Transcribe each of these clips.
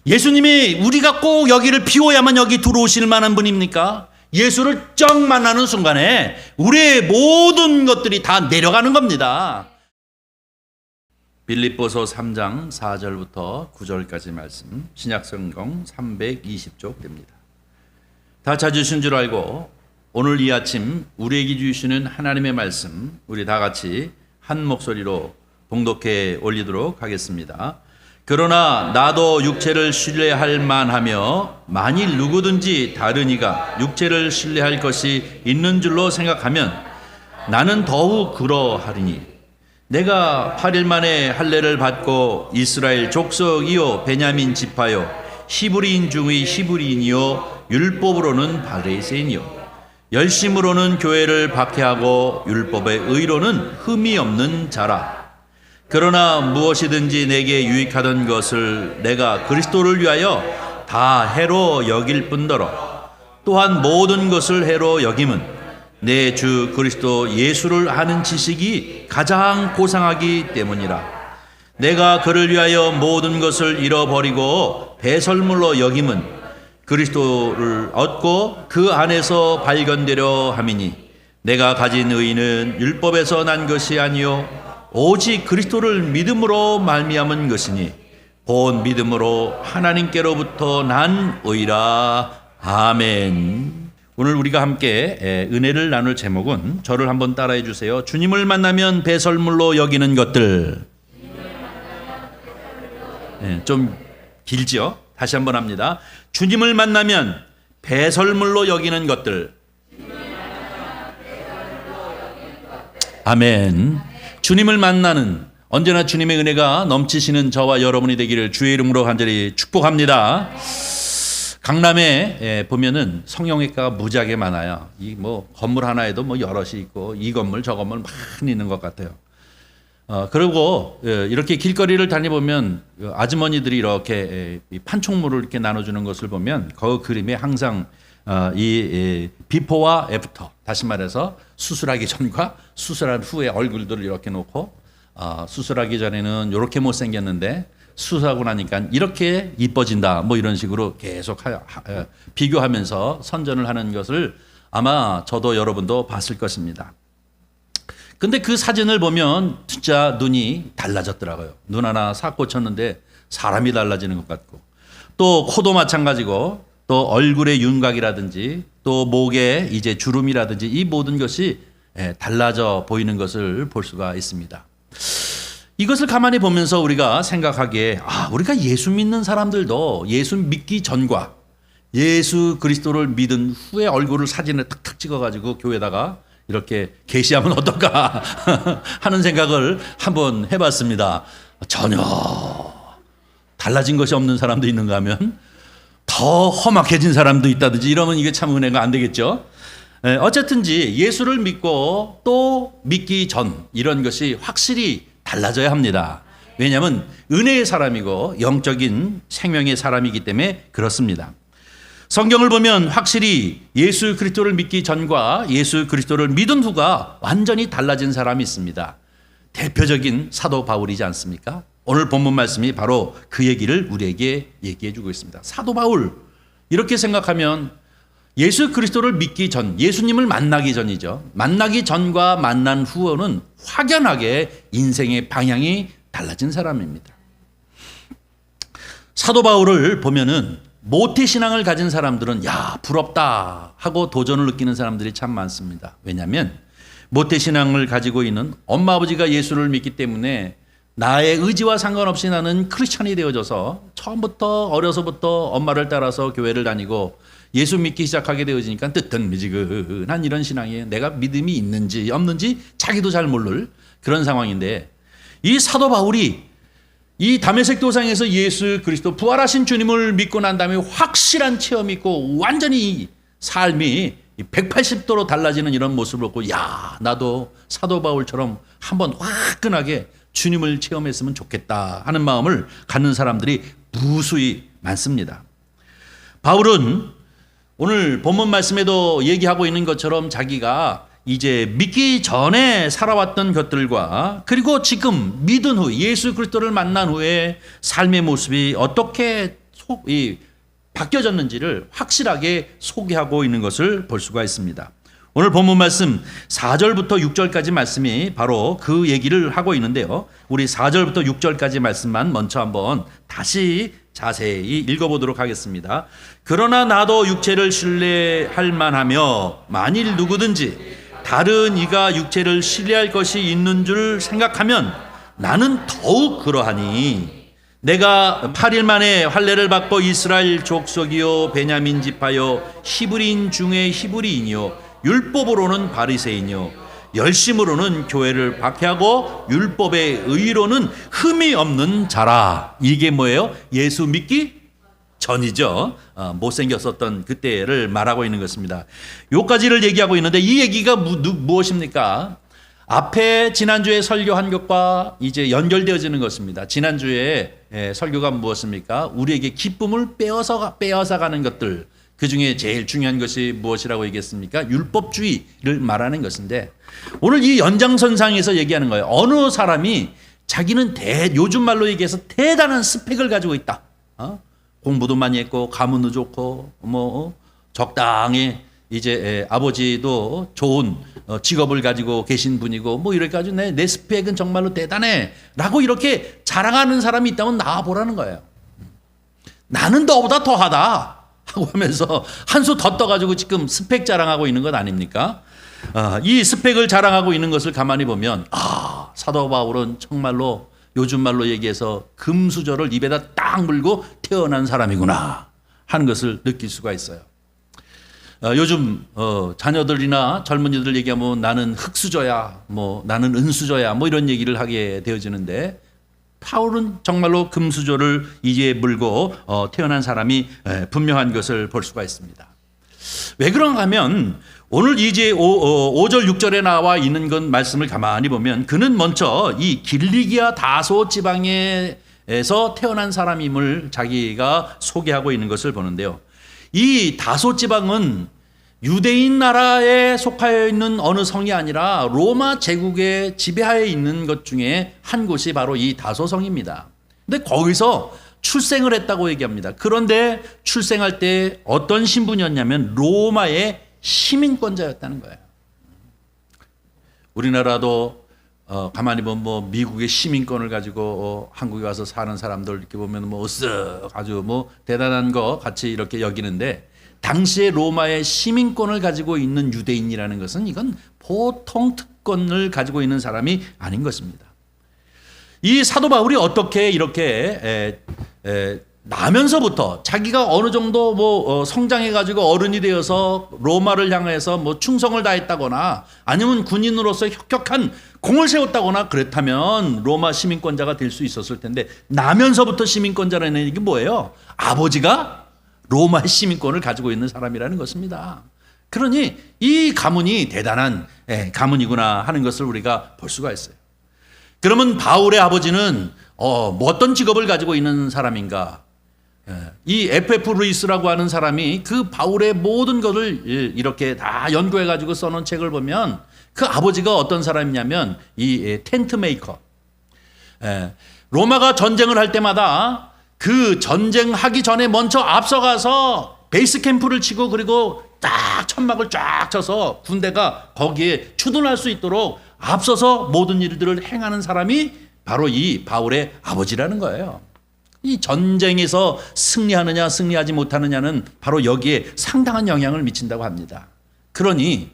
예수님이 우리가 꼭 여기를 비워야만 여기 들어오실 만한 분입니까? 예수를 쩍 만나는 순간에 우리의 모든 것들이 다 내려가는 겁니다. 빌립보서 3장 4절부터 9절까지 말씀, 신약성경 320쪽 됩니다. 다 찾으신 줄 알고 오늘 이 아침 우리에게 주시는 하나님의 말씀, 우리 다 같이 한 목소리로 봉독해 올리도록 하겠습니다. 그러나 나도 육체를 신뢰할 만하며 만일 누구든지 다른 이가 육체를 신뢰할 것이 있는 줄로 생각하면 나는 더욱 그러하리니 내가 8일 만에 할례를 받고 이스라엘 족속이요 베냐민 지파요 히브리인 중의 히브리인이요 율법으로는 바리새인이요 열심으로는 교회를 박해하고 율법의 의로는 흠이 없는 자라. 그러나 무엇이든지 내게 유익하던 것을 내가 그리스도를 위하여 다 해로 여길 뿐더러 또한 모든 것을 해로 여김은 내 주 그리스도 예수를 아는 지식이 가장 고상하기 때문이라. 내가 그를 위하여 모든 것을 잃어버리고 배설물로 여김은 그리스도를 얻고 그 안에서 발견되려 함이니 내가 가진 의는 율법에서 난 것이 아니요 오직 그리스도를 믿음으로 말미암은 것이니 본 믿음으로 하나님께로부터 난 의라. 아멘. 오늘 우리가 함께 은혜를 나눌 제목은, 저를 한번 따라해 주세요. 주님을 만나면 배설물로 여기는 것들. 좀 길죠? 다시 한번 합니다. 주님을 만나면 배설물로 여기는 것들. 아멘. 주님을 만나는, 언제나 주님의 은혜가 넘치시는 저와 여러분이 되기를 주의 이름으로 간절히 축복합니다. 강남에 보면은 성형외과가 무지하게 많아요. 이 뭐 건물 하나에도 뭐 여럿이 있고 이 건물 저 건물 많이 있는 것 같아요. 그리고 이렇게 길거리를 다니보면 아주머니들이 이렇게 판촉물을 이렇게 나눠주는 것을 보면 그 그림에 항상 이 비포와 애프터, 다시 말해서 수술하기 전과 수술한 후의 얼굴들을 이렇게 놓고 수술하기 전에는 이렇게 못생겼는데 수술하고 나니까 이렇게 이뻐진다, 뭐 이런 식으로 계속 비교하면서 선전을 하는 것을 아마 저도 여러분도 봤을 것입니다. 근데 그 사진을 보면 진짜 눈이 달라졌더라고요. 눈 하나 싹 고쳤는데 사람이 달라지는 것 같고, 또 코도 마찬가지고, 또 얼굴의 윤곽이라든지 또 목에 이제 주름이라든지 이 모든 것이 달라져 보이는 것을 볼 수가 있습니다. 이것을 가만히 보면서 우리가 생각하기에, 우리가 예수 믿는 사람들도 예수 믿기 전과 예수 그리스도를 믿은 후에 얼굴을 사진에 탁탁 찍어가지고 교회에다가 이렇게 게시하면 어떨까 하는 생각을 한번 해봤습니다. 전혀 달라진 것이 없는 사람도 있는가 하면 더 험악해진 사람도 있다든지 이러면 이게 참 은혜가 안 되겠죠. 어쨌든지 예수를 믿고 또 믿기 전, 이런 것이 확실히 달라져야 합니다. 왜냐하면 은혜의 사람이고 영적인 생명의 사람이기 때문에 그렇습니다. 성경을 보면 확실히 예수 그리스도를 믿기 전과 예수 그리스도를 믿은 후가 완전히 달라진 사람이 있습니다. 대표적인 사도 바울이지 않습니까? 오늘 본문 말씀이 바로 그 얘기를 우리에게 얘기해 주고 있습니다. 사도 바울, 이렇게 생각하면 예수 그리스도를 믿기 전, 예수님을 만나기 전이죠. 만나기 전과 만난 후는 확연하게 인생의 방향이 달라진 사람입니다. 사도 바울을 보면은 모태신앙을 가진 사람들은 부럽다 하고 도전을 느끼는 사람들이 참 많습니다. 왜냐하면 모태신앙을 가지고 있는 엄마 아버지가 예수를 믿기 때문에 나의 의지와 상관없이 나는 크리스천이 되어져서 처음부터 어려서부터 엄마를 따라서 교회를 다니고 예수 믿기 시작하게 되어지니까 뜨뜻미지근한 이런 신앙이에요. 내가 믿음이 있는지 없는지 자기도 잘 모를 그런 상황인데, 이 사도 바울이 이 다메섹 도상에서 예수 그리스도 부활하신 주님을 믿고 난 다음에 확실한 체험이 있고 완전히 삶이 180도로 달라지는 이런 모습을 보고, 나도 사도 바울처럼 한번 화끈하게 주님을 체험했으면 좋겠다 하는 마음을 갖는 사람들이 무수히 많습니다. 바울은 오늘 본문 말씀에도 얘기하고 있는 것처럼 자기가 이제 믿기 전에 살아왔던 것들과 그리고 지금 믿은 후 예수 그리스도를 만난 후에 삶의 모습이 어떻게 바뀌어졌는지를 확실하게 소개하고 있는 것을 볼 수가 있습니다. 오늘 본문 말씀 4절부터 6절까지 말씀이 바로 그 얘기를 하고 있는데요. 우리 4절부터 6절까지 말씀만 먼저 한번 다시 자세히 읽어보도록 하겠습니다. 그러나 나도 육체를 신뢰할 만하며 만일 누구든지 다른 이가 육체를 신뢰할 것이 있는 줄 생각하면 나는 더욱 그러하니 내가 8일 만에 할례를 받고 이스라엘 족속이요 베냐민 지파요 히브리인 중에 히브리인이요 율법으로는 바리새인이요 열심으로는 교회를 박해하고 율법의 의로는 흠이 없는 자라. 이게 뭐예요? 예수 믿기 전이죠. 못생겼었던 그때를 말하고 있는 것입니다. 요까지를 얘기하고 있는데 이 얘기가 무엇입니까? 앞에 지난주에 설교한 것과 이제 연결되어지는 것입니다. 지난주에 설교가 무엇입니까? 우리에게 기쁨을 빼앗아 가는 것들. 그 중에 제일 중요한 것이 무엇이라고 얘기했습니까? 율법주의를 말하는 것인데 오늘 이 연장선상에서 얘기하는 거예요. 어느 사람이 자기는 요즘 말로 얘기해서 대단한 스펙을 가지고 있다. 공부도 많이 했고 가문도 좋고 적당히 이제 아버지도 좋은 직업을 가지고 계신 분이고 뭐 이렇게 가지고 내 스펙은 정말로 대단해 라고 이렇게 자랑하는 사람이 있다면 나와보라는 거예요. 나는 너보다 더하다 하고 하면서 한 수 더 떠가지고 지금 스펙 자랑하고 있는 것 아닙니까? 이 스펙을 자랑하고 있는 것을 가만히 보면 사도 바울은 정말로 요즘 말로 얘기해서 금수저를 입에다 딱 물고 태어난 사람이구나 하는 것을 느낄 수가 있어요. 요즘 자녀들이나 젊은이들 얘기하면 나는 흙수저야, 나는 은수저야, 이런 얘기를 하게 되어지는데 바울은 정말로 금수저를 이에 물고 태어난 사람이 분명한 것을 볼 수가 있습니다. 왜 그런가 하면 오늘 이제 5절 6절에 나와 있는 것 말씀을 가만히 보면 그는 먼저 이 길리기아 다소 지방에서 태어난 사람임을 자기가 소개하고 있는 것을 보는데요. 이 다소 지방은 유대인 나라에 속하여 있는 어느 성이 아니라 로마 제국의 지배하에 있는 것 중에 한 곳이 바로 이 다소성입니다. 근데 거기서 출생을 했다고 얘기합니다. 그런데 출생할 때 어떤 신분이었냐면 로마의 시민권자였다는 거예요. 우리나라도 가만히 보면 미국의 시민권을 가지고 한국에 와서 사는 사람들 이렇게 보면 으쓱 아주 대단한 거 같이 이렇게 여기는데 당시에 로마의 시민권을 가지고 있는 유대인이라는 것은 이건 보통 특권을 가지고 있는 사람이 아닌 것입니다. 이 사도 바울이 어떻게 이렇게 나면서부터 자기가 어느 정도 성장해 가지고 어른이 되어서 로마를 향해서 충성을 다했다거나 아니면 군인으로서 혁혁한 공을 세웠다거나 그렇다면 로마 시민권자가 될 수 있었을 텐데 나면서부터 시민권자라는 얘기 뭐예요? 아버지가 로마의 시민권을 가지고 있는 사람이라는 것입니다. 그러니 이 가문이 대단한 가문이구나 하는 것을 우리가 볼 수가 있어요. 그러면 바울의 아버지는 어떤 직업을 가지고 있는 사람인가? 이 F.F. 루이스라고 하는 사람이 그 바울의 모든 것을 이렇게 다 연구해가지고 써놓은 책을 보면 그 아버지가 어떤 사람이냐면 이 텐트 메이커. 로마가 전쟁을 할 때마다 그 전쟁하기 전에 먼저 앞서가서 베이스 캠프를 치고 그리고 딱 천막을 쫙 쳐서 군대가 거기에 추둔할 수 있도록 앞서서 모든 일들을 행하는 사람이 바로 이 바울의 아버지라는 거예요. 이 전쟁에서 승리하느냐 승리하지 못하느냐는 바로 여기에 상당한 영향을 미친다고 합니다. 그러니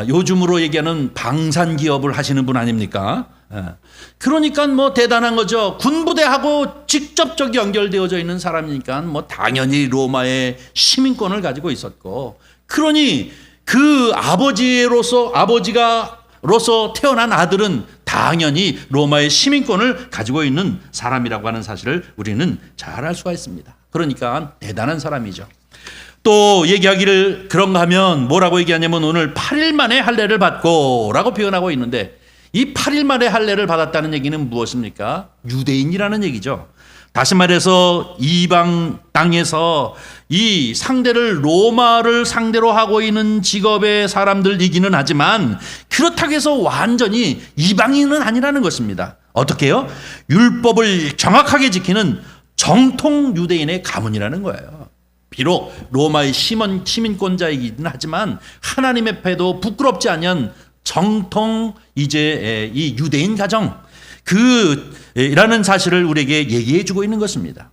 요즘으로 얘기하는 방산기업을 하시는 분 아닙니까? 그러니까 대단한 거죠. 군부대하고 직접적 연결되어져 있는 사람이니까 당연히 로마의 시민권을 가지고 있었고, 그러니 그 아버지가 태어난 아들은 당연히 로마의 시민권을 가지고 있는 사람이라고 하는 사실을 우리는 잘 알 수가 있습니다. 그러니까 대단한 사람이죠. 또 얘기하기를 그런가 하면 뭐라고 얘기하냐면 오늘 8일 만에 할례를 받고 라고 표현하고 있는데 이 8일 만에 할례를 받았다는 얘기는 무엇입니까? 유대인이라는 얘기죠. 다시 말해서 이방 땅에서 이 상대를 로마를 상대로 하고 있는 직업의 사람들이기는 하지만 그렇다고 해서 완전히 이방인은 아니라는 것입니다. 어떻게 해요? 율법을 정확하게 지키는 정통 유대인의 가문이라는 거예요. 비록 로마의 시민권자이긴 하지만 하나님의 패도 부끄럽지 않은 정통 이제 이 유대인 가정 그라는 사실을 우리에게 얘기해 주고 있는 것입니다.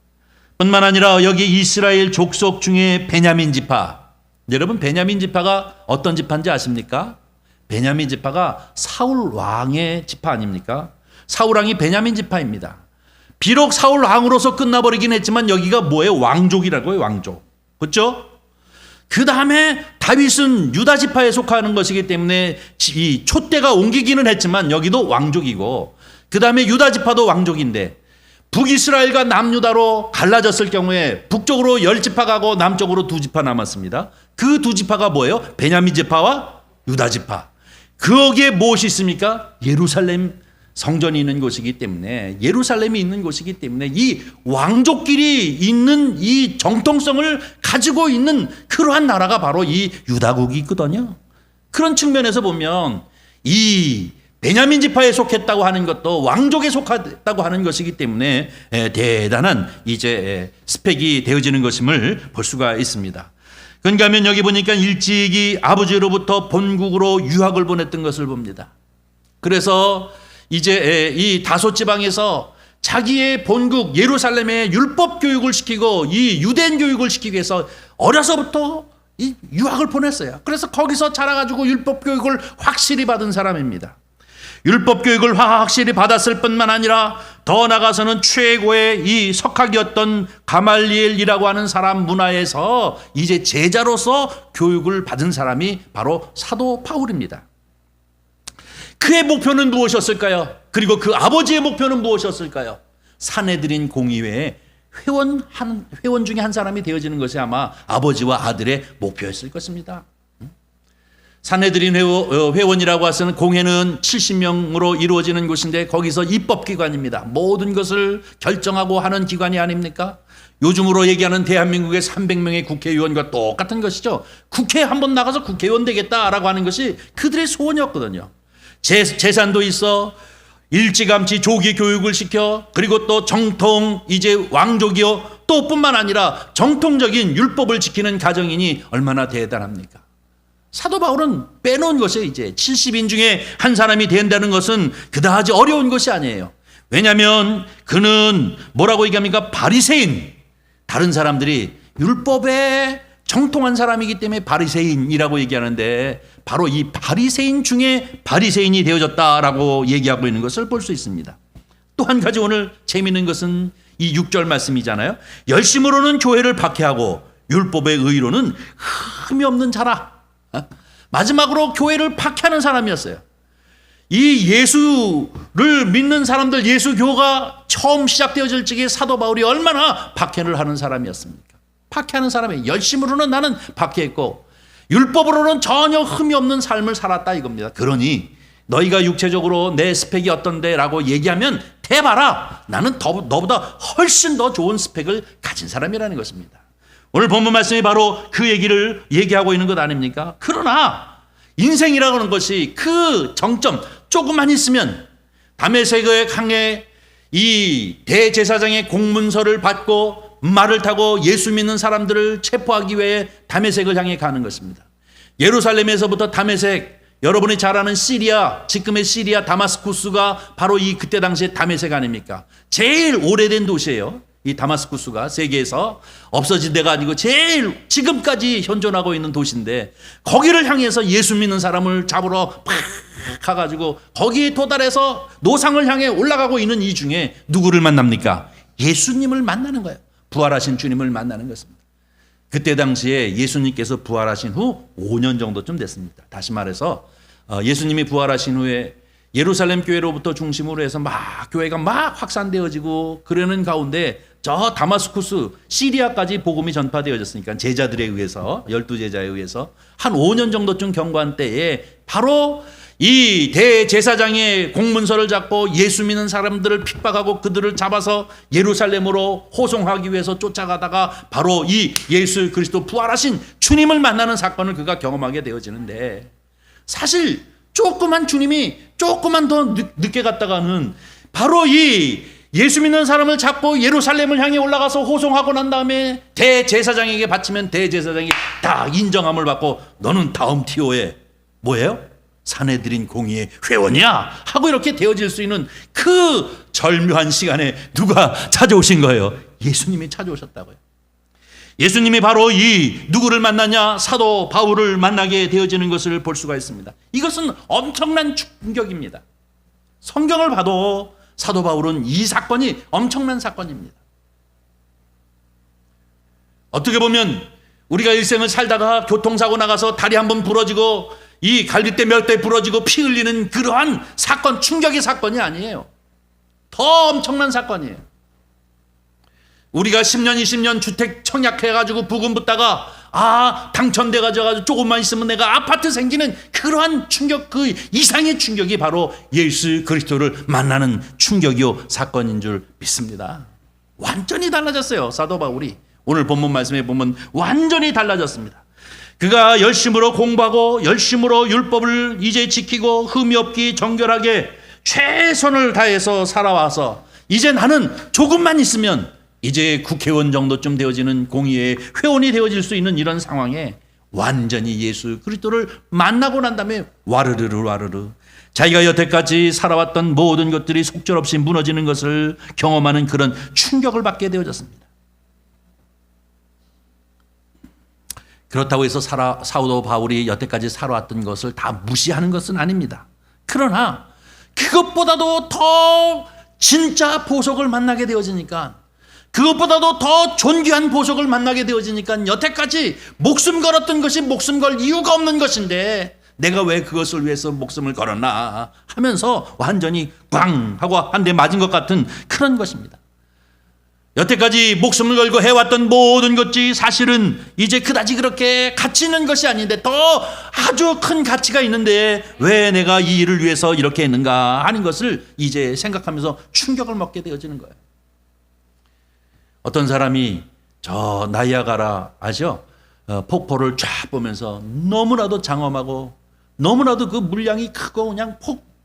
뿐만 아니라 여기 이스라엘 족속 중에 베냐민 지파, 여러분 베냐민 지파가 어떤 지파인지 아십니까? 베냐민 지파가 사울 왕의 지파 아닙니까? 사울 왕이 베냐민 지파입니다. 비록 사울 왕으로서 끝나버리긴 했지만 여기가 뭐예요? 왕족이라고요, 왕족. 그렇죠? 그 다음에 다윗은 유다 지파에 속하는 것이기 때문에 이 촛대가 옮기기는 했지만 여기도 왕족이고, 그 다음에 유다 지파도 왕족인데 북이스라엘과 남유다로 갈라졌을 경우에 북쪽으로 10지파 가고 남쪽으로 2지파 남았습니다. 그 2지파가 뭐예요? 베냐민 지파와 유다 지파. 거기에 무엇이 있습니까? 예루살렘 성전이 있는 곳이기 때문에, 예루살렘이 있는 곳이기 때문에 이 왕족끼리 있는 이 정통성을 가지고 있는 그러한 나라가 바로 이 유다국이 있거든요. 그런 측면에서 보면 이 베냐민 지파에 속했다고 하는 것도 왕족에 속했다고 하는 것이기 때문에 대단한 이제 스펙이 되어지는 것임을 볼 수가 있습니다. 그런가 하면 여기 보니까 일찍이 아버지로부터 본국으로 유학을 보냈던 것을 봅니다. 그래서 이제 이 다소 지방에서 자기의 본국 예루살렘에 율법 교육을 시키고 이 유대인 교육을 시키기 위해서 어려서부터 이 유학을 보냈어요. 그래서 거기서 자라가지고 율법 교육을 확실히 받은 사람입니다. 율법 교육을 확실히 받았을 뿐만 아니라 더 나아가서는 최고의 이 석학이었던 가말리엘이라고 하는 사람 문화에서 이제 제자로서 교육을 받은 사람이 바로 사도 바울입니다. 그의 목표는 무엇이었을까요? 그리고 그 아버지의 목표는 무엇이었을까요? 사내들인 공의회의 회원 중에 한 사람이 되어지는 것이 아마 아버지와 아들의 목표였을 것입니다. 사내들인 회원이라고 해서는 공회는 70명으로 이루어지는 곳인데 거기서 입법기관입니다. 모든 것을 결정하고 하는 기관이 아닙니까? 요즘으로 얘기하는 대한민국의 300명의 국회의원과 똑같은 것이죠. 국회에 한번 나가서 국회의원 되겠다라고 하는 것이 그들의 소원이었거든요. 재산도 있어, 일찌감치 조기 교육을 시켜, 그리고 또 정통 이제 왕족이요, 또 뿐만 아니라 정통적인 율법을 지키는 가정이니 얼마나 대단합니까? 사도 바울은 빼놓은 것이 이제 70인 중에 한 사람이 된다는 것은 그다지 어려운 것이 아니에요. 왜냐하면 그는 뭐라고 얘기합니까? 바리새인. 다른 사람들이 율법에 정통한 사람이기 때문에 바리새인이라고 얘기하는데 바로 이 바리새인 중에 바리새인이 되어졌다라고 얘기하고 있는 것을 볼 수 있습니다. 또 한 가지 오늘 재미있는 것은 이 6절 말씀이잖아요. 열심으로는 교회를 박해하고 율법의 의로는 흠이 없는 자라. 마지막으로 교회를 박해하는 사람이었어요. 이 예수를 믿는 사람들, 예수교가 처음 시작되어질 적에 사도 바울이 얼마나 박해를 하는 사람이었습니까? 박해하는 사람이 열심으로는 나는 박해했고 율법으로는 전혀 흠이 없는 삶을 살았다 이겁니다. 그러니 너희가 육체적으로 내 스펙이 어떤데 라고 얘기하면 대봐라. 나는 너보다 훨씬 더 좋은 스펙을 가진 사람이라는 것입니다. 오늘 본문 말씀이 바로 그 얘기를 얘기하고 있는 것 아닙니까? 그러나 인생이라고 하는 것이 그 정점 조금만 있으면 다메섹의 강에 이 대제사장의 공문서를 받고 말을 타고 예수 믿는 사람들을 체포하기 위해 다메섹을 향해 가는 것입니다. 예루살렘에서부터 다메섹, 여러분이 잘 아는 시리아, 지금의 시리아 다마스쿠스가 바로 이 그때 당시에 다메섹 아닙니까? 제일 오래된 도시예요. 이 다마스쿠스가 세계에서 없어진 데가 아니고 제일 지금까지 현존하고 있는 도시인데 거기를 향해서 예수 믿는 사람을 잡으러 팍 가가지고 거기에 도달해서 노상을 향해 올라가고 있는 이 중에 누구를 만납니까? 예수님을 만나는 거예요. 부활하신 주님을 만나는 것입니다. 그때 당시에 예수님께서 부활하신 후 5년 정도쯤 됐습니다. 다시 말해서 예수님이 부활하신 후에 예루살렘 교회로부터 중심으로 해서 막 교회가 막 확산되어지고 그러는 가운데 저 다마스쿠스 시리아까지 복음이 전파되어졌으니까 제자들에 의해서 12제자에 의해서 한 5년 정도쯤 경과한 때에 바로 이 대제사장의 공문서를 잡고 예수 믿는 사람들을 핍박하고 그들을 잡아서 예루살렘으로 호송하기 위해서 쫓아가다가 바로 이 예수 그리스도 부활하신 주님을 만나는 사건을 그가 경험하게 되어지는데 사실 조그만 주님이 조금만 더 늦게 갔다가는 바로 이 예수 믿는 사람을 잡고 예루살렘을 향해 올라가서 호송하고 난 다음에 대제사장에게 바치면 대제사장이 다 인정함을 받고 너는 다음 티오에 뭐예요? 사내들인 공의의 회원이야 하고 이렇게 되어질 수 있는 그 절묘한 시간에 누가 찾아오신 거예요? 예수님이 찾아오셨다고요. 예수님이 바로 이 누구를 만나냐? 사도 바울을 만나게 되어지는 것을 볼 수가 있습니다. 이것은 엄청난 충격입니다. 성경을 봐도 사도 바울은 이 사건이 엄청난 사건입니다. 어떻게 보면 우리가 일생을 살다가 교통사고 나가서 다리 한번 부러지고 이 갈비뼈 몇 대 부러지고 피 흘리는 그러한 사건, 충격의 사건이 아니에요. 더 엄청난 사건이에요. 우리가 10년, 20년 주택 청약해가지고 부금 붙다가 당첨돼가지고 조금만 있으면 내가 아파트 생기는 그러한 충격, 그 이상의 충격이 바로 예수 그리스도를 만나는 충격이요 사건인 줄 믿습니다. 완전히 달라졌어요. 사도 바울이 오늘 본문 말씀에 보면 완전히 달라졌습니다. 그가 열심으로 공부하고 열심으로 율법을 이제 지키고 흠이 없기 정결하게 최선을 다해서 살아와서 이제 나는 조금만 있으면 이제 국회의원 정도쯤 되어지는 공의의 회원이 되어질 수 있는 이런 상황에 완전히 예수 그리스도를 만나고 난 다음에 와르르 자기가 여태까지 살아왔던 모든 것들이 속절없이 무너지는 것을 경험하는 그런 충격을 받게 되어졌습니다. 그렇다고 해서 사도 바울이 여태까지 살아왔던 것을 다 무시하는 것은 아닙니다. 그러나 그것보다도 더 진짜 보석을 만나게 되어지니까, 그것보다도 더 존귀한 보석을 만나게 되어지니까 여태까지 목숨 걸었던 것이 목숨 걸 이유가 없는 것인데 내가 왜 그것을 위해서 목숨을 걸었나 하면서 완전히 꽝 하고 한 대 맞은 것 같은 그런 것입니다. 여태까지 목숨을 걸고 해왔던 모든 것이 사실은 이제 그다지 그렇게 가치 있는 것이 아닌데 더 아주 큰 가치가 있는데 왜 내가 이 일을 위해서 이렇게 했는가 하는 것을 이제 생각하면서 충격을 먹게 되어지는 거예요. 어떤 사람이 저 나이아가라 아죠? 폭포를 쫙 보면서 너무나도 장엄하고 너무나도 그 물량이 크고 그냥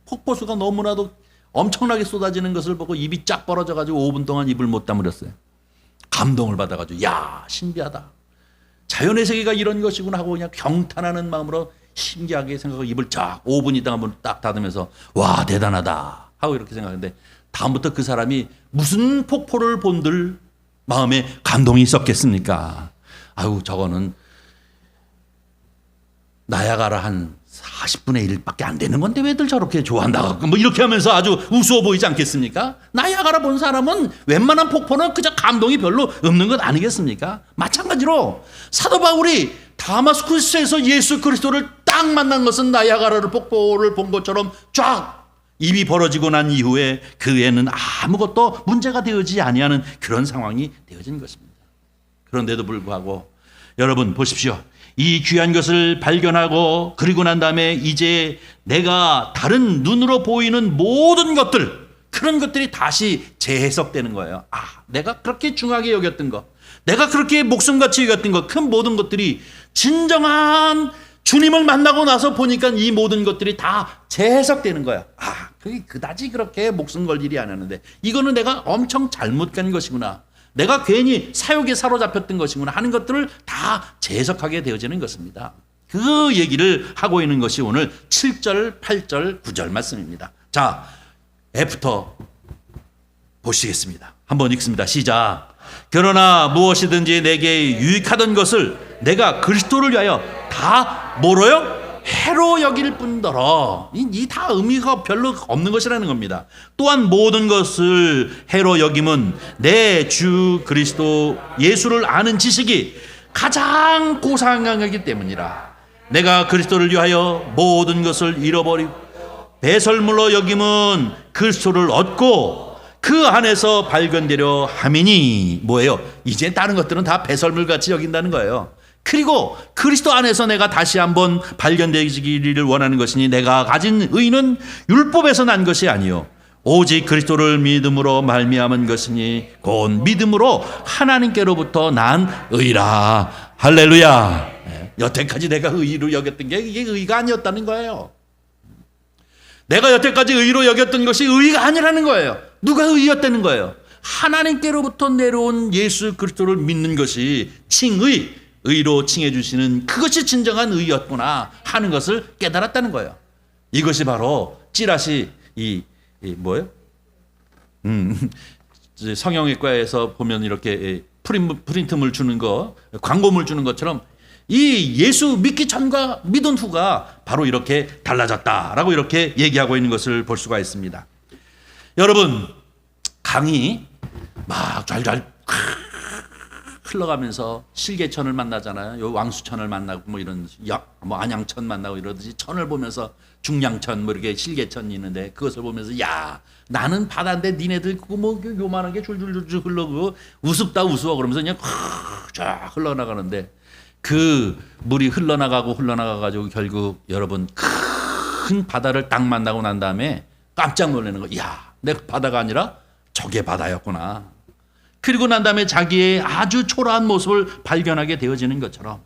폭포수가 너무나도 엄청나게 쏟아지는 것을 보고 입이 쫙 벌어져가지고 5분 동안 입을 못 다물었어요. 감동을 받아가지고 야 신비하다. 자연의 세계가 이런 것이구나 하고 그냥 경탄하는 마음으로 신기하게 생각하고 입을 쫙 5분 있다가 한번 딱 닫으면서 와 대단하다 하고 이렇게 생각하는데 다음부터 그 사람이 무슨 폭포를 본들 마음에 감동이 있었겠습니까? 아유 저거는 나야가라 한 40분의 1밖에 안 되는 건데 왜들 저렇게 좋아한다 뭐 이렇게 하면서 아주 우스워 보이지 않겠습니까? 나야가라 본 사람은 웬만한 폭포는 그저 감동이 별로 없는 것 아니겠습니까? 마찬가지로 사도 바울이 다마스쿠스에서 예수 그리스도를 딱 만난 것은 나야가라를 폭포를 본 것처럼 쫙 입이 벌어지고 난 이후에 그에는 아무것도 문제가 되어지지 아니하는 그런 상황이 되어진 것입니다. 그런데도 불구하고 여러분 보십시오. 이 귀한 것을 발견하고 그리고 난 다음에 이제 내가 다른 눈으로 보이는 모든 것들, 그런 것들이 다시 재해석되는 거예요. 내가 그렇게 중하게 여겼던 것, 내가 그렇게 목숨같이 여겼던 것, 그 모든 것들이 진정한 주님을 만나고 나서 보니까 이 모든 것들이 다 재해석되는 거야. 그게 그다지 그렇게 목숨 걸 일이 아니었는데 이거는 내가 엄청 잘못 간 것이구나. 내가 괜히 사욕에 사로잡혔던 것이구나 하는 것들을 다 재해석하게 되어지는 것입니다. 그 얘기를 하고 있는 것이 오늘 7절, 8절, 9절 말씀입니다. 자, F부터 보시겠습니다. 한번 읽습니다. 시작. 그러나 무엇이든지 내게 유익하던 것을 내가 그리스도를 위하여 다 뭐로요? 해로 여길 뿐더러. 이 다 의미가 별로 없는 것이라는 겁니다. 또한 모든 것을 해로 여김은 내 주 그리스도 예수를 아는 지식이 가장 고상하기 때문이라. 내가 그리스도를 위하여 모든 것을 잃어버리고 배설물로 여김은 그리스도를 얻고 그 안에서 발견되려 함이니. 뭐예요? 이제 다른 것들은 다 배설물같이 여긴다는 거예요. 그리고 그리스도 안에서 내가 다시 한번 발견되기를 원하는 것이니 내가 가진 의는 율법에서 난 것이 아니요 오직 그리스도를 믿음으로 말미암은 것이니 곧 믿음으로 하나님께로부터 난 의라. 할렐루야. 여태까지 내가 의로 여겼던 게 이게 의가 아니었다는 거예요. 내가 여태까지 의로 여겼던 것이 의가 아니라는 거예요. 누가 의였다는 거예요? 하나님께로부터 내려온 예수 그리스도를 믿는 것이 칭의, 의로 칭해 주시는 그것이 진정한 의였구나 하는 것을 깨달았다는 거예요. 이것이 바로 찌라시 뭐예요? 성형외과에서 보면 이렇게 프린트물 주는 거, 광고물 주는 것처럼 이 예수 믿기 전과 믿은 후가 바로 이렇게 달라졌다라고 이렇게 얘기하고 있는 것을 볼 수가 있습니다. 여러분, 강이 막 잘 흘러가면서 실개천을 만나잖아요. 요 왕수천을 만나고 뭐 이런 안양천 만나고 이러듯이 천을 보면서 중량천 뭐 이렇게 실개천이 있는데 그것을 보면서 야, 나는 바다인데 니네들 그거 뭐 요만한 게 줄줄줄 흘러고 우습다 우스워 그러면서 그냥 쫙 흘러나가는데 그 물이 흘러나가고 가지고 결국 여러분 큰 바다를 딱 만나고 난 다음에 깜짝 놀라는 거. 야, 내 바다가 아니라 저게 바다였구나. 그리고 난 다음에 자기의 아주 초라한 모습을 발견하게 되어지는 것처럼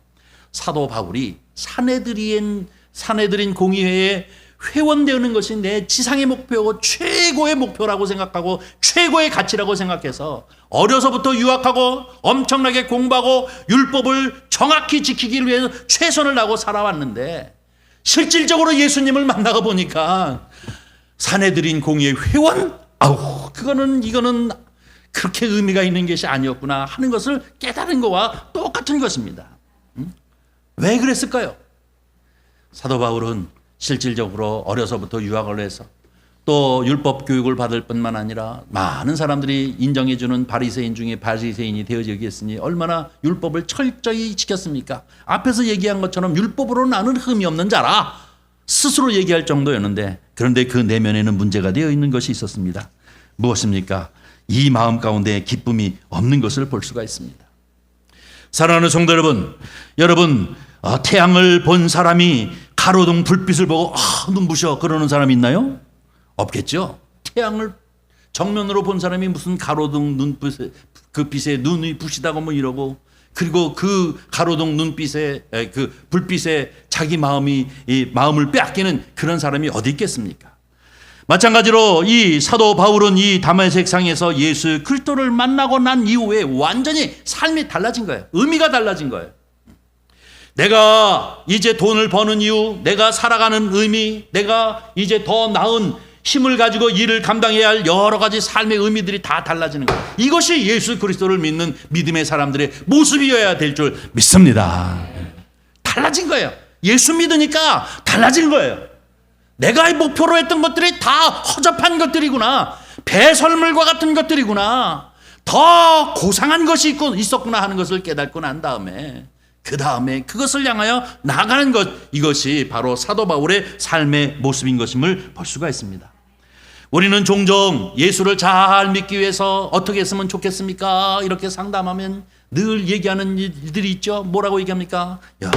사도 바울이 사내들인 공의회에 회원되는 것이 내 지상의 목표고 최고의 목표라고 생각하고 최고의 가치라고 생각해서 어려서부터 유학하고 엄청나게 공부하고 율법을 정확히 지키기 위해서 최선을 다하고 살아왔는데 실질적으로 예수님을 만나고 보니까 사내들인 공의회 회원? 이거는 그렇게 의미가 있는 것이 아니었구나 하는 것을 깨달은 것과 똑같은 것입니다. 왜 그랬을까요? 사도 바울은 실질적으로 어려서부터 유학을 해서 또 율법 교육을 받을 뿐만 아니라 많은 사람들이 인정해주는 바리새인 중에 바리새인이 되어지겠으니 얼마나 율법을 철저히 지켰습니까? 앞에서 얘기한 것처럼 율법으로 나는 흠이 없는 자라 스스로 얘기할 정도였는데 그런데 그 내면에는 문제가 되어 있는 것이 있었습니다. 무엇입니까? 이 마음 가운데 기쁨이 없는 것을 볼 수가 있습니다. 사랑하는 성도 여러분, 태양을 본 사람이 가로등 불빛을 보고 눈부셔 그러는 사람이 있나요? 없겠죠. 태양을 정면으로 본 사람이 무슨 가로등 그 빛에 눈이 부시다고 뭐 이러고 그리고 그 가로등 눈빛에 그 불빛에 자기 마음을 빼앗기는 그런 사람이 어디 있겠습니까? 마찬가지로 이 사도 바울은 이 다메섹 상에서 예수 그리스도를 만나고 난 이후에 완전히 삶이 달라진 거예요. 의미가 달라진 거예요. 내가 이제 돈을 버는 이유, 내가 살아가는 의미, 내가 이제 더 나은 힘을 가지고 일을 감당해야 할 여러 가지 삶의 의미들이 다 달라지는 거예요. 이것이 예수 그리스도를 믿는 믿음의 사람들의 모습이어야 될 줄 믿습니다. 달라진 거예요. 예수 믿으니까 달라진 거예요. 내가 목표로 했던 것들이 다 허접한 것들이구나. 배설물과 같은 것들이구나. 더 고상한 것이 있었구나 하는 것을 깨닫고 난 다음에 그 다음에 그것을 향하여 나가는 것, 이것이 바로 사도 바울의 삶의 모습인 것임을 볼 수가 있습니다. 우리는 종종 예수를 잘 믿기 위해서 어떻게 했으면 좋겠습니까? 이렇게 상담하면 늘 얘기하는 일들이 있죠. 뭐라고 얘기합니까? 야,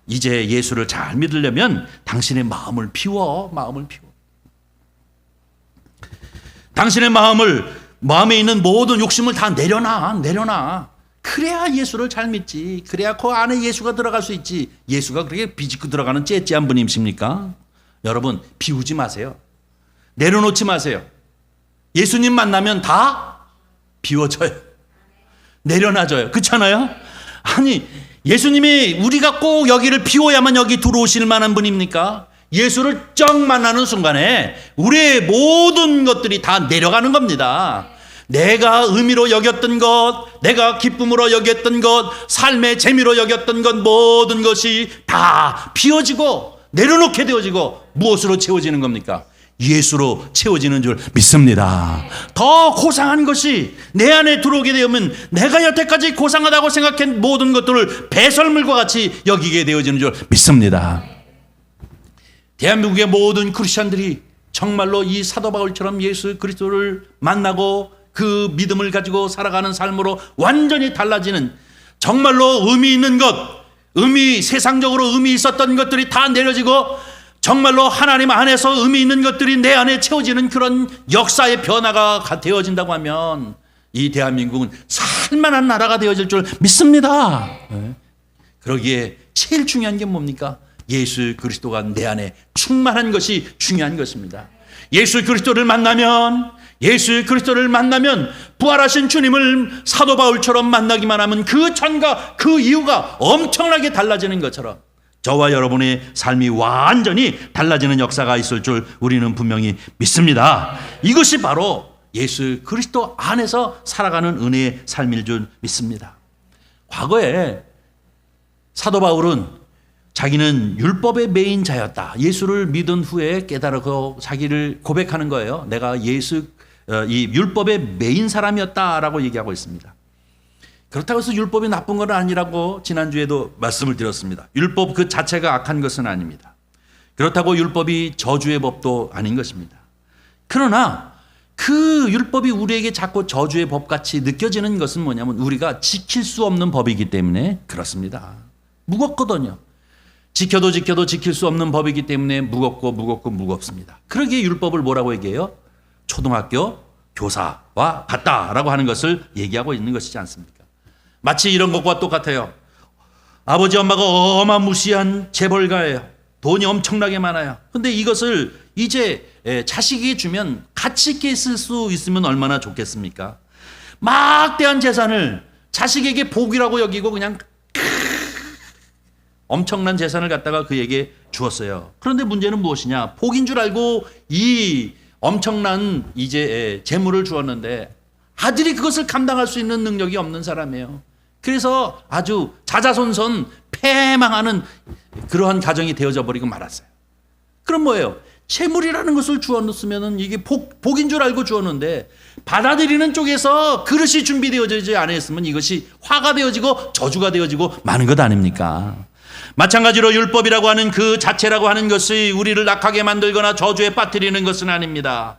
이제 예수를 잘 믿으려면 당신의 마음을 비워. 당신의 마음에 있는 모든 욕심을 다 내려놔. 그래야 예수를 잘 믿지. 그래야 그 안에 예수가 들어갈 수 있지. 예수가 그렇게 비집고 들어가는 째째한 분이십니까? 여러분, 비우지 마세요. 내려놓지 마세요. 예수님 만나면 다 비워져요. 내려놔져요. 그렇잖아요? 아니, 예수님이 우리가 꼭 여기를 비워야만 여기 들어오실 만한 분입니까? 예수를 쩍 만나는 순간에 우리의 모든 것들이 다 내려가는 겁니다. 내가 의미로 여겼던 것, 내가 기쁨으로 여겼던 것, 삶의 재미로 여겼던 것, 모든 것이 다 비워지고 내려놓게 되어지고 무엇으로 채워지는 겁니까? 예수로 채워지는 줄 믿습니다. 더 고상한 것이 내 안에 들어오게 되면 내가 여태까지 고상하다고 생각한 모든 것들을 배설물과 같이 여기게 되어지는 줄 믿습니다. 대한민국의 모든 크리스천들이 정말로 이 사도 바울처럼 예수 그리스도를 만나고 그 믿음을 가지고 살아가는 삶으로 완전히 달라지는, 정말로 의미 있는 것, 세상적으로 의미 있었던 것들이 다 내려지고 정말로 하나님 안에서 의미 있는 것들이 내 안에 채워지는 그런 역사의 변화가 되어진다고 하면 이 대한민국은 살만한 나라가 되어질 줄 믿습니다. 그러기에 제일 중요한 게 뭡니까? 예수 그리스도가 내 안에 충만한 것이 중요한 것입니다. 예수 그리스도를 만나면 예수 그리스도를 만나면, 부활하신 주님을 사도 바울처럼 만나기만 하면 그 전과 그 이후가 엄청나게 달라지는 것처럼 저와 여러분의 삶이 완전히 달라지는 역사가 있을 줄 우리는 분명히 믿습니다. 이것이 바로 예수 그리스도 안에서 살아가는 은혜의 삶일 줄 믿습니다. 과거에 사도 바울은 자기는 율법의 매인 자였다. 예수를 믿은 후에 깨달아서 자기를 고백하는 거예요. 내가 이 율법의 매인 사람이었다라고 얘기하고 있습니다. 그렇다고 해서 율법이 나쁜 건 아니라고 지난주에도 말씀을 드렸습니다. 율법 그 자체가 악한 것은 아닙니다. 그렇다고 율법이 저주의 법도 아닌 것입니다. 그러나 그 율법이 우리에게 자꾸 저주의 법같이 느껴지는 것은 뭐냐면 우리가 지킬 수 없는 법이기 때문에 그렇습니다. 무겁거든요. 지켜도 지킬 수 없는 법이기 때문에 무겁습니다. 그러기에 율법을 뭐라고 얘기해요? 초등학교 교사와 같다라고 하는 것을 얘기하고 있는 것이지 않습니까? 마치 이런 것과 똑같아요. 아버지 엄마가 어마무시한 재벌가예요. 돈이 엄청나게 많아요. 근데 이것을 이제 자식이 주면 가치 있게 쓸 수 있으면 얼마나 좋겠습니까? 막대한 재산을 자식에게 복이라고 여기고 그냥 엄청난 재산을 갖다가 그에게 주었어요. 그런데 문제는 무엇이냐? 복인 줄 알고 이 엄청난 이제 재물을 주었는데 아들이 그것을 감당할 수 있는 능력이 없는 사람이에요. 그래서 아주 자자손손 패망하는 그러한 가정이 되어져 버리고 말았어요. 그럼 뭐예요? 재물이라는 것을 주었으면 이게 복인 줄 알고 주었는데 받아들이는 쪽에서 그릇이 준비되어지지 않았으면 이것이 화가 되어지고 저주가 되어지고 많은 것 아닙니까? 마찬가지로 율법이라고 하는 그 자체라고 하는 것이 우리를 악하게 만들거나 저주에 빠뜨리는 것은 아닙니다.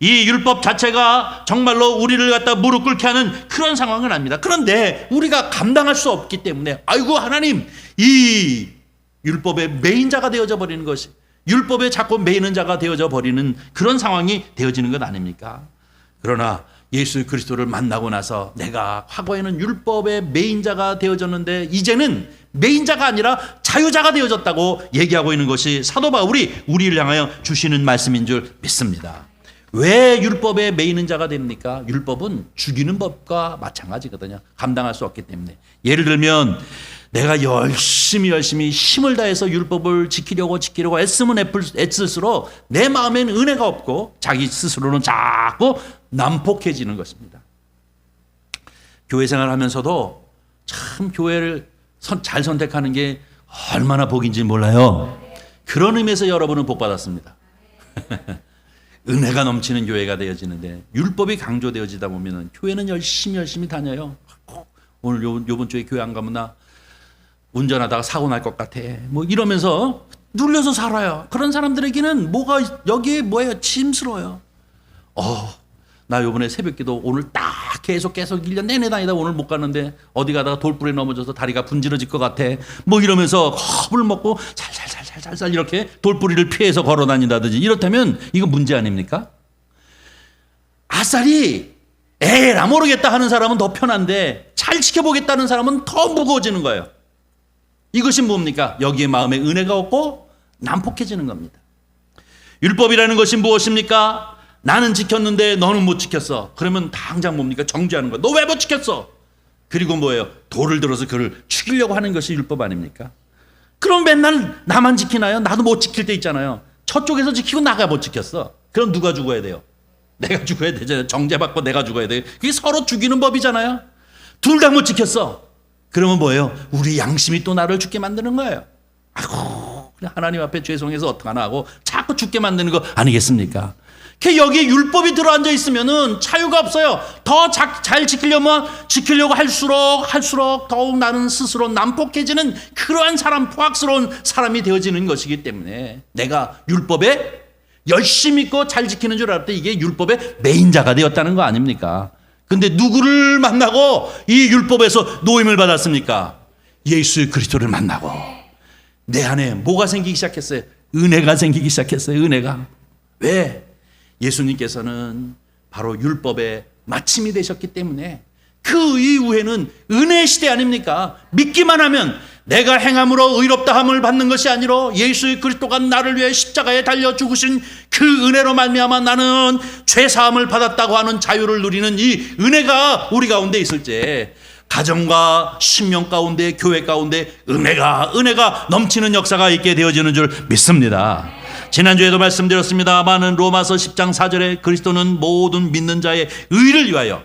이 율법 자체가 정말로 우리를 갖다 무릎 꿇게 하는 그런 상황은 아닙니다. 그런데 우리가 감당할 수 없기 때문에 아이고 하나님, 이 율법의 매인자가 되어져 버리는 것이, 율법에 자꾸 매이는 자가 되어져 버리는 그런 상황이 되어지는 것 아닙니까? 그러나 예수 그리스도를 만나고 나서 내가 과거에는 율법의 매인자가 되어졌는데 이제는 매인자가 아니라 자유자가 되어졌다고 얘기하고 있는 것이 사도 바울이 우리를 향하여 주시는 말씀인 줄 믿습니다. 왜 율법에 매이는 자가 됩니까? 율법은 죽이는 법과 마찬가지거든요. 감당할 수 없기 때문에. 예를 들면 내가 열심히 힘을 다해서 율법을 지키려고 애쓰면 애쓸수록 내 마음에는 은혜가 없고 자기 스스로는 자꾸 난폭해지는 것입니다. 교회 생활하면서도 참 교회를 잘 선택하는 게 얼마나 복인지 몰라요. 그런 의미에서 여러분은 복 받았습니다. 은혜가 넘치는 교회가 되어지는데 율법이 강조되어지다 보면 교회는 열심히 다녀요. 오늘 요번 주에 교회 안 가면 나 운전하다가 사고 날 것 같아. 뭐 이러면서 눌려서 살아요. 그런 사람들에게는 뭐가 여기에 뭐예요? 짐스러워요. 나 요번에 새벽기도 오늘 딱 계속 1년 내내 다니다 오늘 못 갔는데 어디 가다가 돌불에 넘어져서 다리가 분지러질 것 같아. 뭐 이러면서 겁을 먹고 살살 이렇게 돌뿌리를 피해서 걸어 다닌다든지 이렇다면 이거 문제 아닙니까? 아싸리 에라 모르겠다 하는 사람은 더 편한데 잘 지켜보겠다는 사람은 더 무거워지는 거예요. 이것이 뭡니까? 여기에 마음에 은혜가 없고 난폭해지는 겁니다. 율법이라는 것이 무엇입니까? 나는 지켰는데 너는 못 지켰어. 그러면 당장 뭡니까? 정죄하는 거야. 너 왜 못 지켰어? 그리고 뭐예요? 돌을 들어서 그를 죽이려고 하는 것이 율법 아닙니까? 그럼 맨날 나만 지키나요? 나도 못 지킬 때 있잖아요. 저쪽에서 지키고 나가 못 지켰어. 그럼 누가 죽어야 돼요? 내가 죽어야 되잖아요. 정죄받고 내가 죽어야 돼요. 그게 서로 죽이는 법이잖아요. 둘 다 못 지켰어. 그러면 뭐예요? 우리 양심이 또 나를 죽게 만드는 거예요. 아이고, 하나님 앞에 죄송해서 어떡하나 하고 자꾸 죽게 만드는 거 아니겠습니까? 여기에 율법이 들어앉아 있으면은 자유가 없어요. 더 잘 지키려고 할수록 더욱 나는 스스로 난폭해지는 그러한 포악스러운 사람이 되어지는 것이기 때문에 내가 율법에 열심히 있고 잘 지키는 줄 알았더니 이게 율법의 매인자가 되었다는 거 아닙니까? 근데 누구를 만나고 이 율법에서 노임을 받았습니까? 예수 그리스도를 만나고 내 안에 뭐가 생기기 시작했어요? 은혜가 생기기 시작했어요. 은혜가. 왜? 예수님께서는 바로 율법의 마침이 되셨기 때문에 그 이후에는 은혜의 시대 아닙니까? 믿기만 하면 내가 행함으로 의롭다함을 받는 것이 아니라 예수 그리스도가 나를 위해 십자가에 달려 죽으신 그 은혜로 말미암아 나는 죄사함을 받았다고 하는 자유를 누리는 이 은혜가 우리 가운데 있을 때 가정과 신명 가운데 교회 가운데 은혜가 넘치는 역사가 있게 되어지는 줄 믿습니다. 지난주에도 말씀드렸습니다마는 로마서 10장 4절에 그리스도는 모든 믿는 자의 의를 위하여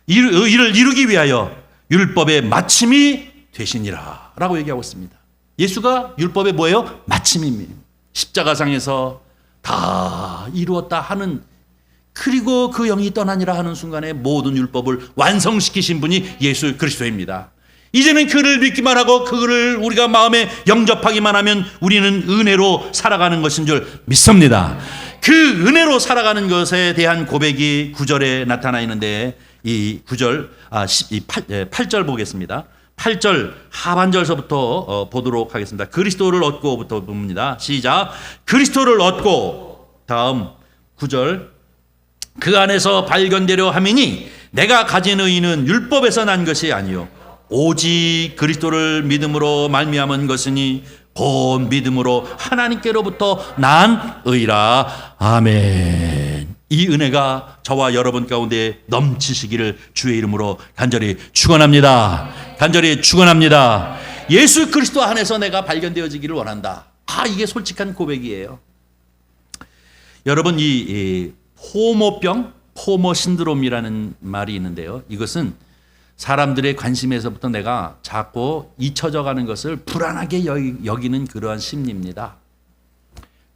의를 이루기 위하여 율법의 마침이 되시니라 라고 얘기하고 있습니다. 예수가 율법의 뭐예요? 마침입니다. 십자가상에서 다 이루었다 하는, 그리고 그 영이 떠나니라 하는 순간에 모든 율법을 완성시키신 분이 예수 그리스도입니다. 이제는 그를 믿기만 하고 그를 우리가 마음에 영접하기만 하면 우리는 은혜로 살아가는 것인 줄 믿습니다. 그 은혜로 살아가는 것에 대한 고백이 9절에 나타나 있는데 이 9절 8절 보겠습니다. 8절 하반절서부터 보도록 하겠습니다. 그리스도를 얻고부터 봅니다. 시작. 그리스도를 얻고, 다음 9절, 그 안에서 발견되려 함이니 내가 가진 의는 율법에서 난 것이 아니요 오직 그리스도를 믿음으로 말미암은 것이니 곧 믿음으로 하나님께로부터 난 의라. 아멘. 이 은혜가 저와 여러분 가운데 넘치시기를 주의 이름으로 간절히 축원합니다. 간절히 축원합니다. 예수 그리스도 안에서 내가 발견되어지기를 원한다. 이게 솔직한 고백이에요. 여러분, 이 포모병, 포모 신드롬이라는 말이 있는데요. 이것은 사람들의 관심에서부터 내가 자꾸 잊혀져 가는 것을 불안하게 여기는 그러한 심리입니다.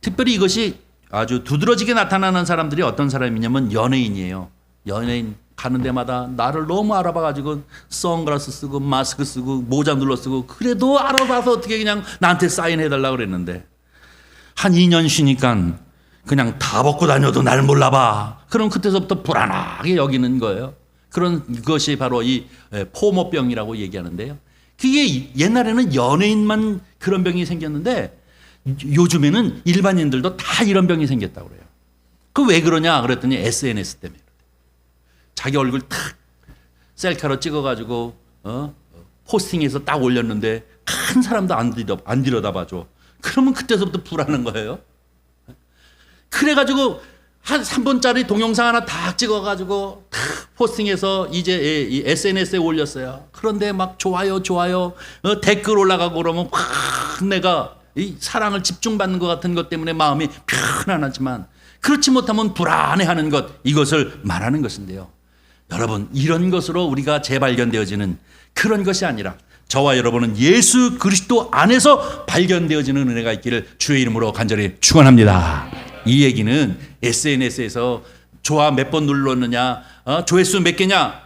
특별히 이것이 아주 두드러지게 나타나는 사람들이 어떤 사람이냐면 연예인이에요. 연예인 가는 데마다 나를 너무 알아봐가지고 선글라스 쓰고 마스크 쓰고 모자 눌러 쓰고, 그래도 알아봐서 어떻게 그냥 나한테 사인해달라고 그랬는데 한 2년 쉬니까 그냥 다 벗고 다녀도 날 몰라봐. 그럼 그때서부터 불안하게 여기는 거예요. 그런 것이 바로 이 포모병이라고 얘기하는데요. 그게 옛날에는 연예인만 그런 병이 생겼는데 요즘에는 일반인들도 다 이런 병이 생겼다고 그래요. 그 왜 그러냐 그랬더니 SNS 때문에. 자기 얼굴 탁 셀카로 찍어가지고 포스팅해서 딱 올렸는데 한 사람도 안 들여다봐줘. 그러면 그때서부터 불안한 거예요. 그래가지고 한 3분짜리 동영상 하나 딱 찍어가지고 딱 포스팅해서 이제 이 SNS에 올렸어요. 그런데 막 좋아요 댓글 올라가고 그러면 확 내가 이 사랑을 집중받는 것 같은 것 때문에 마음이 편안하지만 그렇지 못하면 불안해하는 것, 이것을 말하는 것인데요. 여러분, 이런 것으로 우리가 재발견되어지는 그런 것이 아니라 저와 여러분은 예수 그리스도 안에서 발견되어지는 은혜가 있기를 주의 이름으로 간절히 축원합니다. 이 얘기는 SNS에서 좋아 몇 번 눌렀느냐, 조회수 몇 개냐,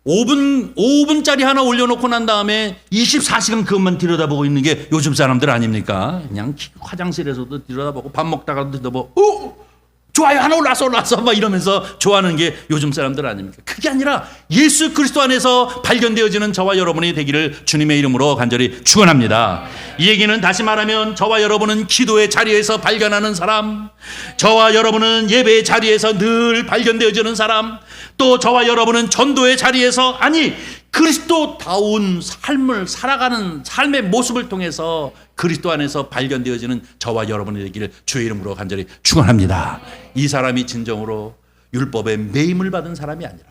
5분짜리 하나 올려놓고 난 다음에 24시간 그것만 들여다보고 있는 게 요즘 사람들 아닙니까? 그냥 화장실에서도 들여다보고 밥 먹다가도 들여다보고 좋아요 하나 올라서 막 이러면서 좋아하는 게 요즘 사람들 아닙니까? 그게 아니라 예수 그리스도 안에서 발견되어지는 저와 여러분이 되기를 주님의 이름으로 간절히 축원합니다. 이 얘기는 다시 말하면 저와 여러분은 기도의 자리에서 발견하는 사람, 저와 여러분은 예배의 자리에서 늘 발견되어지는 사람, 또 저와 여러분은 전도의 자리에서, 아니 그리스도다운 삶을 살아가는 삶의 모습을 통해서 그리스도 안에서 발견되어지는 저와 여러분이 되기를 주의 이름으로 간절히 축원합니다. 이 사람이 진정으로 율법에 매임을 받은 사람이 아니라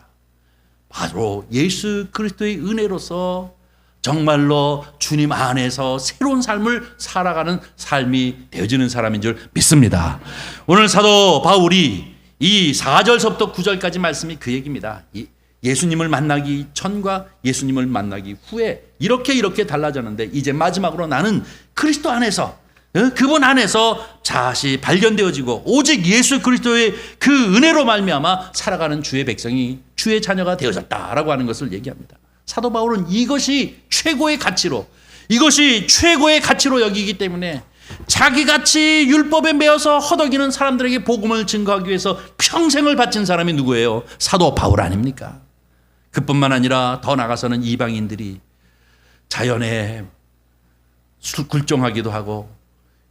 바로 예수 그리스도의 은혜로서 정말로 주님 안에서 새로운 삶을 살아가는 삶이 되어지는 사람인 줄 믿습니다. 오늘 사도 바울이 이 4절서부터 9절까지 말씀이 그 얘기입니다. 예수님을 만나기 전과 예수님을 만나기 후에 이렇게 달라졌는데 이제 마지막으로 나는 그리스도 안에서, 그분 안에서 자시 발견되어지고 오직 예수 그리스도의 그 은혜로 말미암아 살아가는 주의 백성이 주의 자녀가 되어졌다라고 하는 것을 얘기합니다. 사도 바울은 이것이 최고의 가치로 여기기 때문에 자기같이 율법에 매여서 허덕이는 사람들에게 복음을 증거하기 위해서 평생을 바친 사람이 누구예요? 사도 바울 아닙니까? 그뿐만 아니라 더 나아가서는 이방인들이 자연에 굴종하기도 하고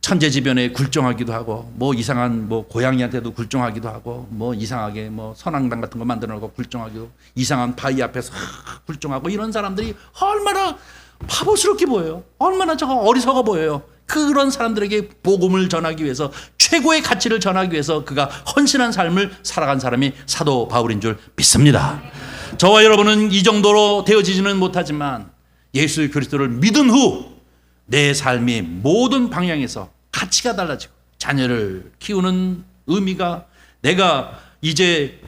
천재지변에 굴종하기도 하고 뭐 이상한 뭐 고양이한테도 굴종하기도 하고 뭐 이상하게 뭐 선앙당 같은 거 만들어 놓고 굴종하기도, 이상한 바위 앞에서 굴종하고, 이런 사람들이 얼마나 바보스럽게 보여요. 얼마나 저거 어리석어 보여요. 그런 사람들에게 복음을 전하기 위해서, 최고의 가치를 전하기 위해서 그가 헌신한 삶을 살아간 사람이 사도 바울인 줄 믿습니다. 저와 여러분은 이 정도로 되어지지는 못하지만 예수 그리스도를 믿은 후 내 삶이 모든 방향에서 가치가 달라지고, 자녀를 키우는 의미가, 내가 이제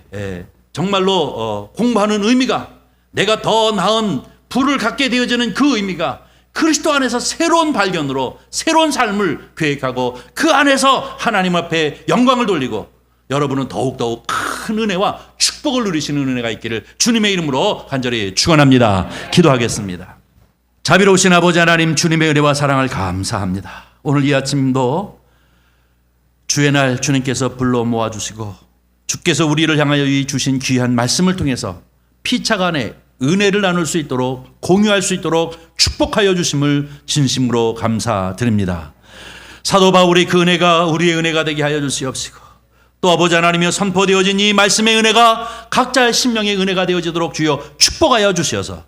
정말로 공부하는 의미가, 내가 더 나은 부를 갖게 되어지는 그 의미가 그리스도 안에서 새로운 발견으로 새로운 삶을 계획하고 그 안에서 하나님 앞에 영광을 돌리고, 여러분은 더욱더욱 큰 은혜와 축복을 누리시는 은혜가 있기를 주님의 이름으로 간절히 축원합니다. 기도하겠습니다. 자비로우신 아버지 하나님, 주님의 은혜와 사랑을 감사합니다. 오늘 이 아침도 주의 날 주님께서 불러 모아주시고, 주께서 우리를 향하여 주신 귀한 말씀을 통해서 피차 간에 은혜를 나눌 수 있도록, 공유할 수 있도록 축복하여 주심을 진심으로 감사드립니다. 사도 바울의 그 은혜가 우리의 은혜가 되게 하여 주시옵시고, 또 아버지 하나님이여 선포되어진 이 말씀의 은혜가 각자의 심령의 은혜가 되어지도록 주여 축복하여 주시어서,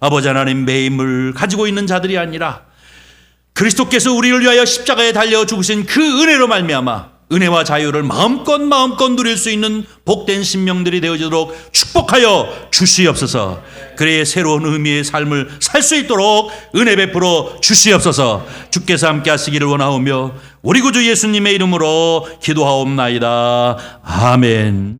아버지 하나님, 매임을 가지고 있는 자들이 아니라 그리스도께서 우리를 위하여 십자가에 달려 죽으신 그 은혜로 말미암아 은혜와 자유를 마음껏 누릴 수 있는 복된 심령들이 되어지도록 축복하여 주시옵소서. 그래야 새로운 의미의 삶을 살 수 있도록 은혜 베풀어 주시옵소서. 주께서 함께 하시기를 원하오며 우리 구주 예수님의 이름으로 기도하옵나이다. 아멘.